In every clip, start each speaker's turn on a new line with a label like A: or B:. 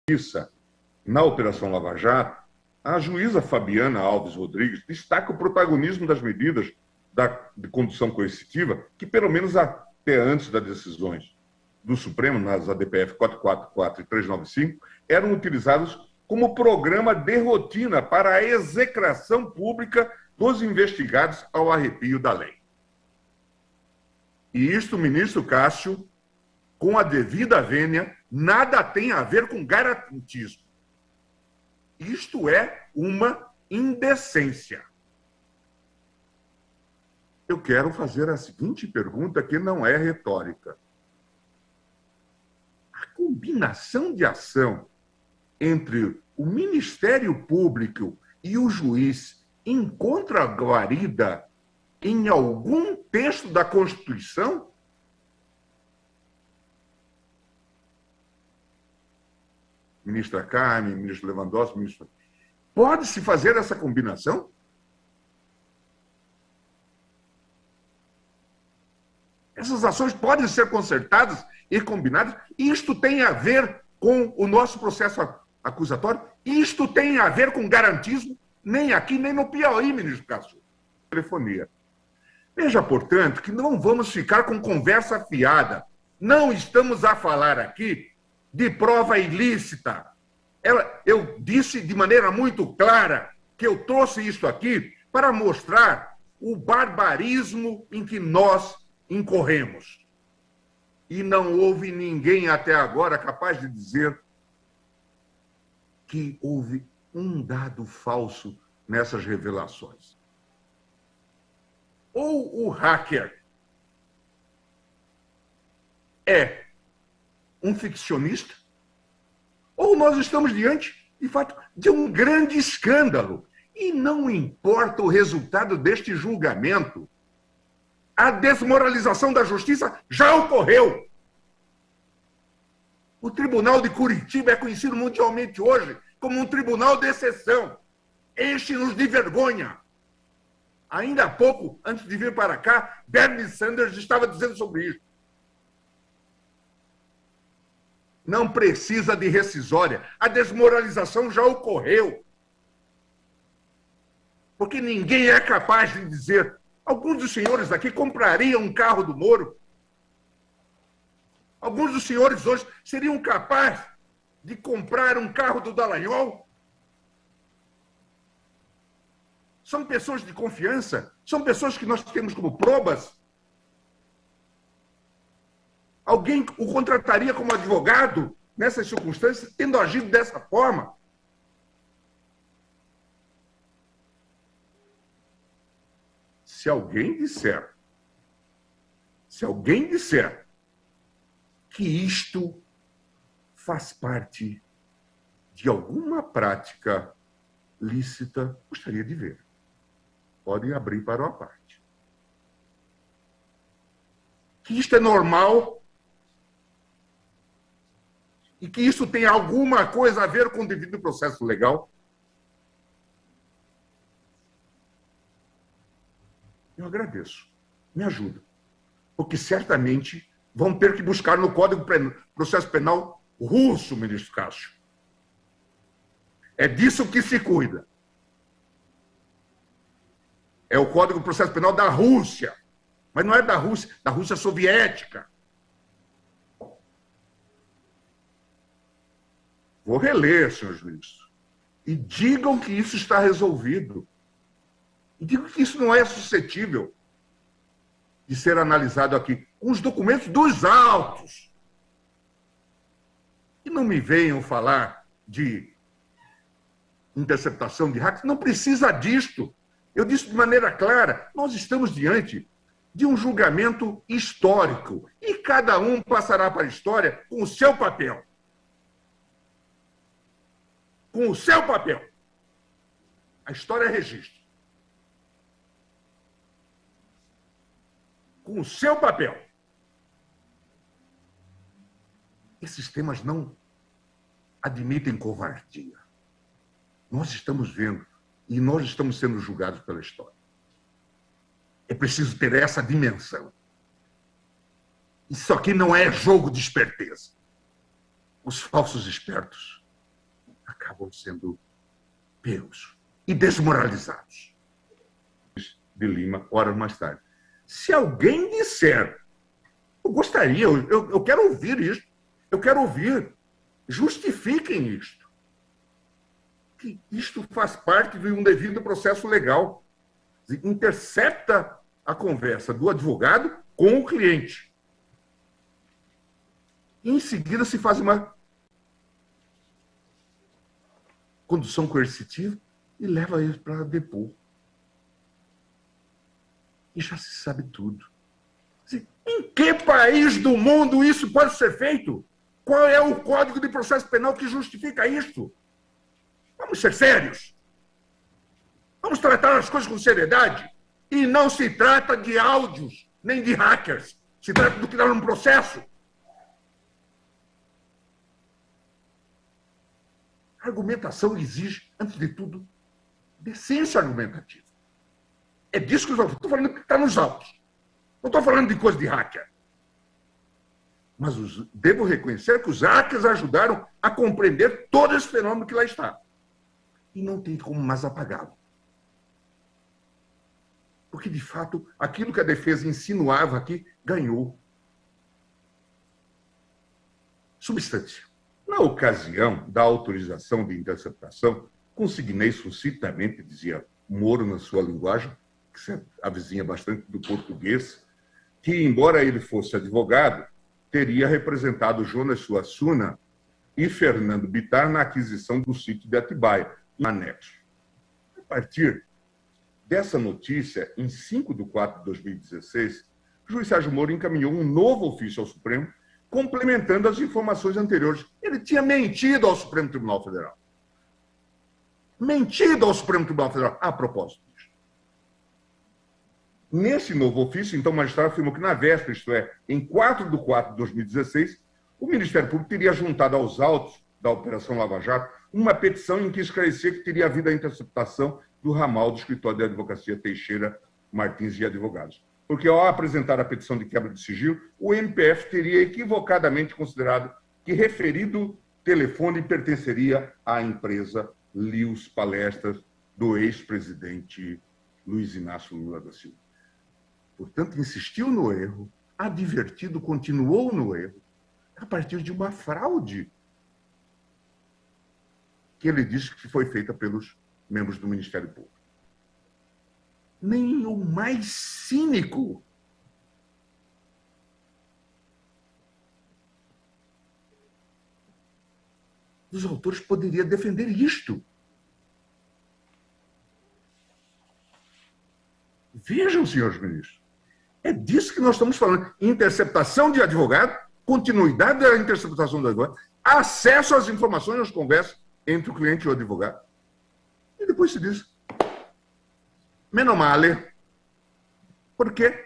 A: Justiça na Operação Lava Jato, a juíza Fabiana Alves Rodrigues destaca o protagonismo das medidas de condução coercitiva, que pelo menos até antes das decisões do Supremo, nas ADPF 444 e 395, eram utilizados como programa de rotina para a execração pública dos investigados ao arrepio da lei. E isto, ministro Cássio, com a devida vênia, nada tem a ver com garantismo. Isto é uma indecência. Eu quero fazer a seguinte pergunta, que não é retórica. A combinação de ação entre o Ministério Público e o juiz encontra guarida em algum texto da Constituição? Ministra Carmen, ministro Lewandowski, ministro... Pode-se fazer essa combinação? Essas ações podem ser concertadas e combinadas? Isto tem a ver com o nosso processo acusatório? Isto tem a ver com garantismo? Nem aqui, nem no Piauí, ministro Cássio. Telefonia. Veja, portanto, que não vamos ficar com conversa fiada. Não estamos a falar aqui de prova ilícita. Eu disse de maneira muito clara que eu trouxe isso aqui para mostrar o barbarismo em que nós incorremos. E não houve ninguém até agora capaz de dizer que houve um dado falso nessas revelações. Ou o hacker é um ficcionista, ou nós estamos diante, de fato, de um grande escândalo. E não importa o resultado deste julgamento, a desmoralização da justiça já ocorreu. O Tribunal de Curitiba é conhecido mundialmente hoje como um tribunal de exceção. Enche-nos de vergonha. Ainda há pouco, antes de vir para cá, Bernie Sanders estava dizendo sobre isso. Não precisa de rescisória. A desmoralização já ocorreu. Porque ninguém é capaz de dizer... Alguns dos senhores aqui comprariam um carro do Moro. Alguns dos senhores hoje seriam capazes de comprar um carro do Dallagnol. São pessoas de confiança, são pessoas que nós temos como probas. Alguém o contrataria como advogado nessas circunstâncias, tendo agido dessa forma? Se alguém disser que isto faz parte de alguma prática lícita, gostaria de ver. Podem abrir para uma parte. Que isto é normal e que isso tem alguma coisa a ver com o devido processo legal? Eu agradeço. Me ajuda. Porque certamente vão ter que buscar no Código Processo Penal russo, ministro Cássio. É disso que se cuida. É o Código Processo Penal da Rússia. Mas não é da Rússia soviética. Vou reler, senhores ministros. E digam que isso está resolvido. E digam que isso não é suscetível de ser analisado aqui. Com os documentos dos autos. E não me venham falar de interceptação de hacks. Não precisa disto. Eu disse de maneira clara, nós estamos diante de um julgamento histórico. E cada um passará para a história com o seu papel. Com o seu papel. A história registra. Com o seu papel. Esses temas não admitem covardia. Nós estamos vendo e nós estamos sendo julgados pela história. É preciso ter essa dimensão. Isso aqui não é jogo de esperteza. Os falsos espertos acabam sendo pegos e desmoralizados. De Lima, horas mais tarde. Se alguém disser, eu gostaria, eu quero ouvir isso, eu quero ouvir, justifiquem isto. Que isto faz parte de um devido processo legal. Intercepta a conversa do advogado com o cliente. E, em seguida, se faz uma condução coercitiva e leva ele para depor. E já se sabe tudo. Em que país do mundo isso pode ser feito? Qual é o Código de Processo Penal que justifica isto? Vamos ser sérios. Vamos tratar as coisas com seriedade. E não se trata de áudios, nem de hackers. Se trata do que dá num processo. A argumentação exige, antes de tudo, decência argumentativa. É disso que eu estou falando, que está nos autos. Não estou falando de coisa de hacker. Mas devo reconhecer que os hackers ajudaram a compreender todo esse fenômeno que lá está. E não tem como mais apagá-lo. Porque, de fato, aquilo que a defesa insinuava aqui ganhou substância. Na ocasião da autorização de interceptação, consignei sucintamente, dizia Moro na sua linguagem, que se avizinha bastante do português, que, embora ele fosse advogado, teria representado Jonas Suassuna e Fernando Bittar na aquisição do sítio de Atibaia, em anexo. A partir dessa notícia, em 5 de 4 de 2016, o juiz Sérgio Moro encaminhou um novo ofício ao Supremo, complementando as informações anteriores. Ele tinha mentido ao Supremo Tribunal Federal. Mentido ao Supremo Tribunal Federal, a propósito disso. Nesse novo ofício, então, o magistrado afirmou que na véspera, isto é, em 4 de 4 de 2016, o Ministério Público teria juntado aos autos da Operação Lava Jato uma petição em que esclarecia que teria havido a interceptação do ramal do escritório de advocacia Teixeira, Martins e Advogados. Porque, ao apresentar a petição de quebra de sigilo, o MPF teria equivocadamente considerado que referido telefone pertenceria à empresa Lios Palestras do ex-presidente Luiz Inácio Lula da Silva. Portanto, insistiu no erro, advertido, continuou no erro, a partir de uma fraude que ele disse que foi feita pelos membros do Ministério Público. Nem o mais cínico dos autores poderia defender isto. Vejam, senhores ministros, é disso que nós estamos falando. Interceptação de advogado, continuidade da interceptação do advogado, acesso às informações, às conversas entre o cliente e o advogado. E depois se diz, meno male, porque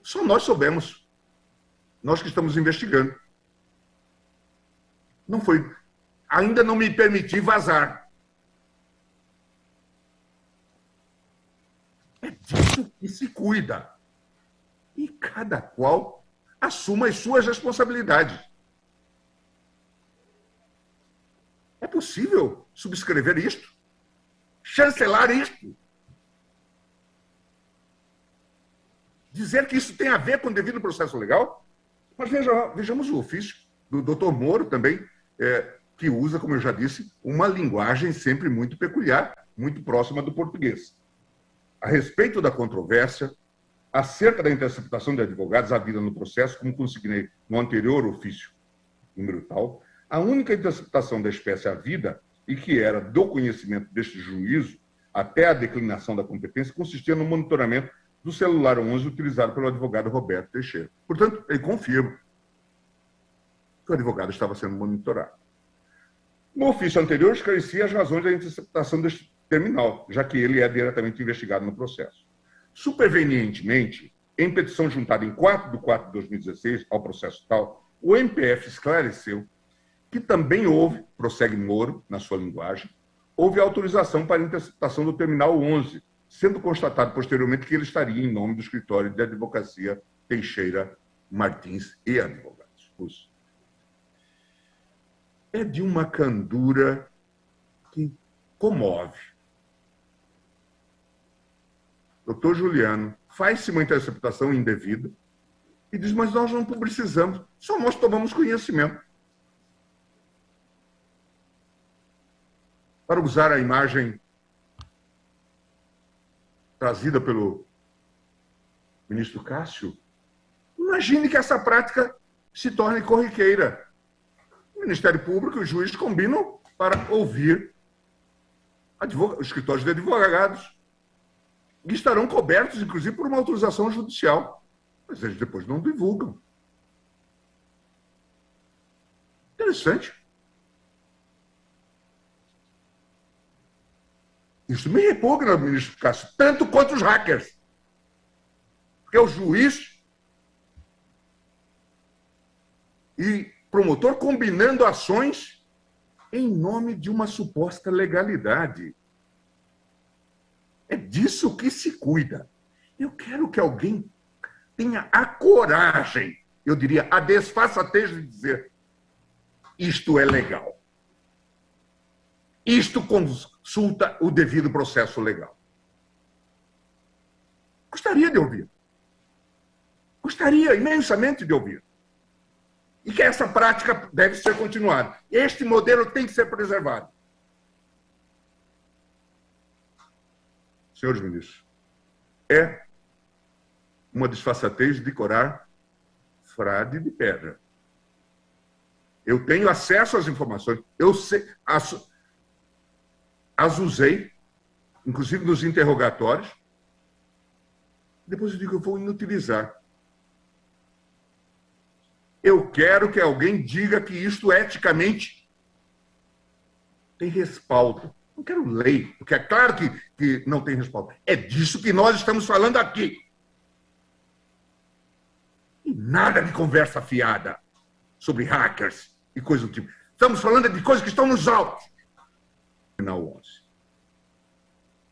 A: só nós soubemos, nós que estamos investigando. Não foi, ainda não me permiti vazar. É disso que se cuida. E cada qual assuma as suas responsabilidades. É possível subscrever isto? Chancelar isto? Dizer que isso tem a ver com o devido processo legal? Mas vejamos o ofício do doutor Moro também, que usa, como eu já disse, uma linguagem sempre muito peculiar, muito próxima do português. A respeito da controvérsia, acerca da interceptação de advogados havida no processo, como consignei no anterior ofício, número tal, a única interceptação da espécie havida, e que era do conhecimento deste juízo até a declinação da competência, consistia no monitoramento do celular 11 utilizado pelo advogado Roberto Teixeira. Portanto, ele confirma que o advogado estava sendo monitorado. No ofício anterior, esclarecia as razões da interceptação deste terminal, já que ele é diretamente investigado no processo. Supervenientemente, em petição juntada em 4 de 4 de 2016 ao processo tal, o MPF esclareceu que também houve, prossegue Moro, na sua linguagem, houve autorização para a interceptação do terminal 11, sendo constatado posteriormente que ele estaria em nome do escritório de advocacia Teixeira, Martins e Advogados. é de uma candura que comove. Doutor Juliano faz-se uma interceptação indevida e diz, mas nós não precisamos, só nós tomamos conhecimento. Para usar a imagem trazida pelo ministro Cássio, imagine que essa prática se torne corriqueira. O Ministério Público e o juiz combinam para ouvir os escritórios de advogados e estarão cobertos, inclusive, por uma autorização judicial. Mas eles depois não divulgam. Interessante. Isso me repugna, ministro Cássio, tanto quanto os hackers. Porque o juiz e promotor combinando ações em nome de uma suposta legalidade. É disso que se cuida. Eu quero que alguém tenha a coragem, eu diria, a desfaçatez de dizer isto é legal. Isto consulta o devido processo legal. Gostaria de ouvir. Gostaria imensamente de ouvir. E que essa prática deve ser continuada. Este modelo tem que ser preservado. Senhores ministros, é uma desfaçatez decorar frade de pedra. Eu tenho acesso às informações, eu sei, as usei, inclusive nos interrogatórios, depois eu digo, eu vou inutilizar. Eu quero que alguém diga que isto eticamente tem respaldo. Não quero lei, porque é claro que não tem respaldo. É disso que nós estamos falando aqui. E nada de conversa fiada sobre hackers e coisa do tipo. Estamos falando de coisas que estão nos autos. Final 11.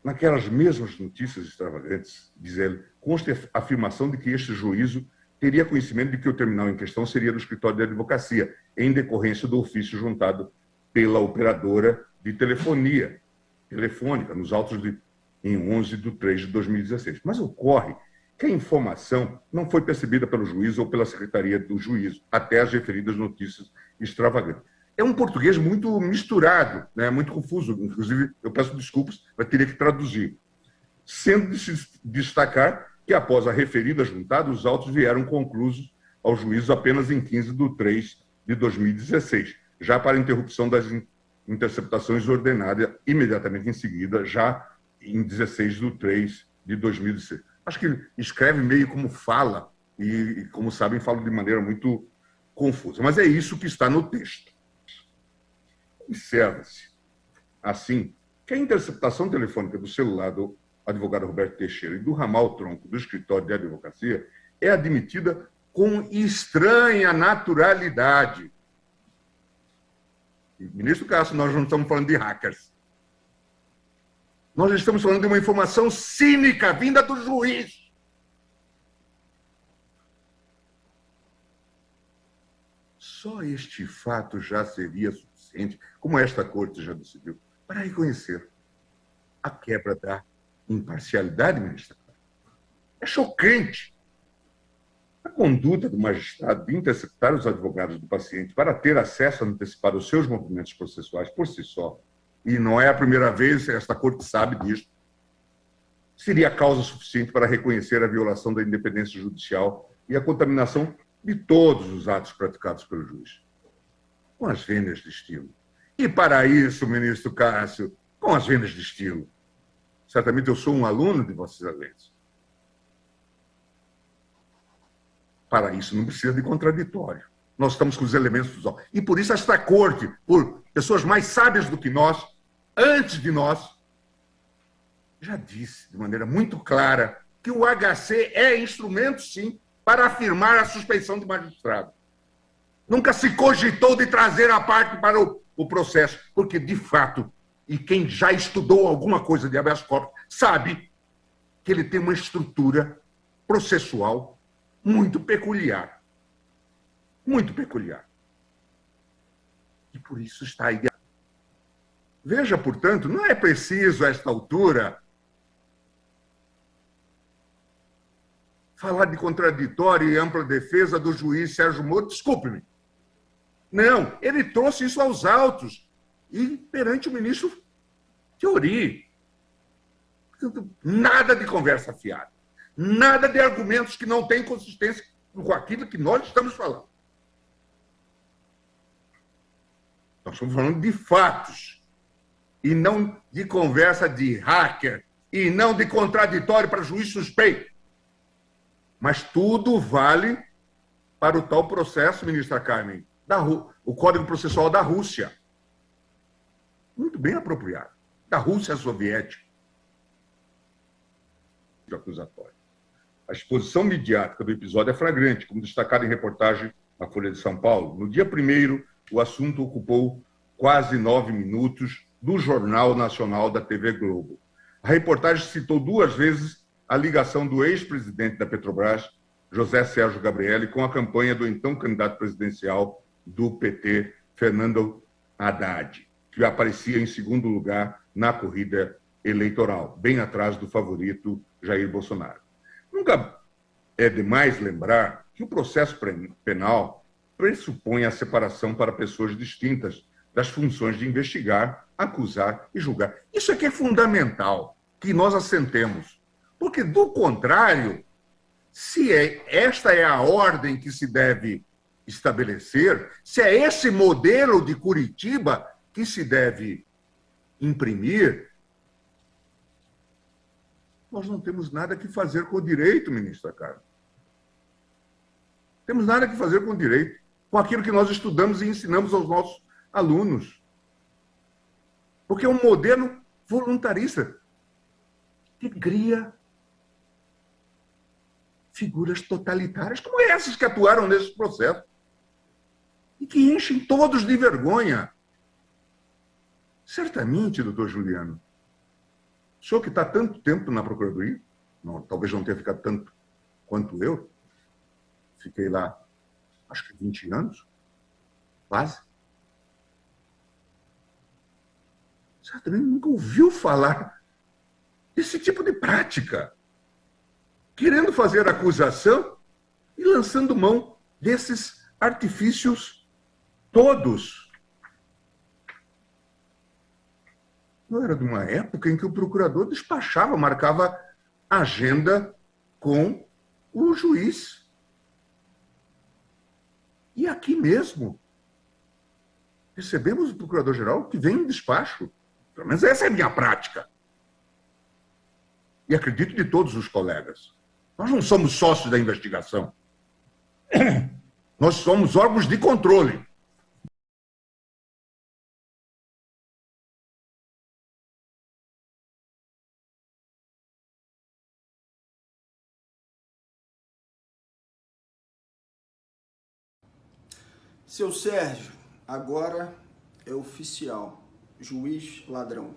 A: Naquelas mesmas notícias extravagantes, diz ele, consta a afirmação de que este juízo teria conhecimento de que o terminal em questão seria do escritório de advocacia, em decorrência do ofício juntado pela operadora de telefonia telefônica, nos autos em 11/3/2016. Mas ocorre que a informação não foi percebida pelo juiz ou pela secretaria do juízo, até as referidas notícias extravagantes. É um português muito misturado, né? Muito confuso. Inclusive, eu peço desculpas, mas teria que traduzir. Sendo de se destacar que, após a referida juntada, os autos vieram conclusos ao juízo apenas em 15/3/2016, já para a interrupção das interceptações ordenada imediatamente em seguida, já em 16/3/2016. Acho que ele escreve meio como fala, e como sabem, fala de maneira muito confusa. Mas é isso que está no texto. Observa-se, assim, que a interceptação telefônica do celular do advogado Roberto Teixeira e do ramal tronco do escritório de advocacia é admitida com estranha naturalidade. Ministro Cássio, nós não estamos falando de hackers. Nós estamos falando de uma informação cínica vinda do juiz. Só este fato já seria suficiente, como esta corte já decidiu, para reconhecer a quebra da imparcialidade, ministra. É chocante. A conduta do magistrado de interceptar os advogados do paciente para ter acesso antecipado aos seus movimentos processuais por si só, e não é a primeira vez, esta corte sabe disso, seria causa suficiente para reconhecer a violação da independência judicial e a contaminação de todos os atos praticados pelo juiz, com as vendas de estilo. E para isso, ministro Cássio, com as vendas de estilo, certamente eu sou um aluno de Vossa Excelência. Para isso não precisa de contraditório. Nós estamos com os elementos dos autos. E por isso esta corte, por pessoas mais sábias do que nós, antes de nós, já disse de maneira muito clara que o HC é instrumento, sim, para afirmar a suspeição de magistrado. Nunca se cogitou de trazer a parte para o processo, porque, de fato, e quem já estudou alguma coisa de habeas corpus sabe que ele tem uma estrutura processual muito peculiar. Muito peculiar. por isso está aí. Veja, portanto, não é preciso, a esta altura, falar de contraditório e ampla defesa do juiz Sérgio Moro. Desculpe-me. Não, ele trouxe isso aos autos e perante o ministro Fiori. Nada de conversa fiada. Nada de argumentos que não têm consistência com aquilo que nós estamos falando. Nós estamos falando de fatos e não de conversa de hacker e não de contraditório para juiz suspeito. Mas tudo vale para o tal processo, ministra Carmen, o Código Processual da Rússia. Muito bem apropriado. Da Rússia Soviética. Acusatório. A exposição midiática do episódio é flagrante, como destacado em reportagem na Folha de São Paulo. No dia 1º, o assunto ocupou quase 9 minutos do Jornal Nacional da TV Globo. A reportagem citou 2 vezes a ligação do ex-presidente da Petrobras, José Sérgio Gabrielli, com a campanha do então candidato presidencial do PT, Fernando Haddad, que aparecia em segundo lugar na corrida eleitoral, bem atrás do favorito Jair Bolsonaro. Nunca é demais lembrar que o processo penal pressupõe a separação para pessoas distintas das funções de investigar, acusar e julgar. Isso aqui é fundamental, que nós assentemos. Porque, do contrário, se esta é a ordem que se deve estabelecer, se é esse modelo de Curitiba que se deve imprimir, nós não temos nada que fazer com o direito, ministra Carmen. Temos nada que fazer com o direito, com aquilo que nós estudamos e ensinamos aos nossos alunos. Porque é um modelo voluntarista que cria figuras totalitárias, como essas que atuaram nesse processo, e que enchem todos de vergonha. Certamente, doutor Juliano, o senhor que está tanto tempo na Procuradoria, não, talvez não tenha ficado tanto quanto eu, fiquei lá, acho que 20 anos, quase. Certamente nunca ouviu falar desse tipo de prática, querendo fazer acusação e lançando mão desses artifícios todos. Não era de uma época em que o procurador despachava, marcava agenda com o juiz. E aqui mesmo, recebemos o procurador-geral que vem em despacho. Pelo menos essa é a minha prática. E acredito de todos os colegas. Nós não somos sócios da investigação. Nós somos órgãos de controle.
B: Seu Sérgio, agora é oficial. Juiz ladrão.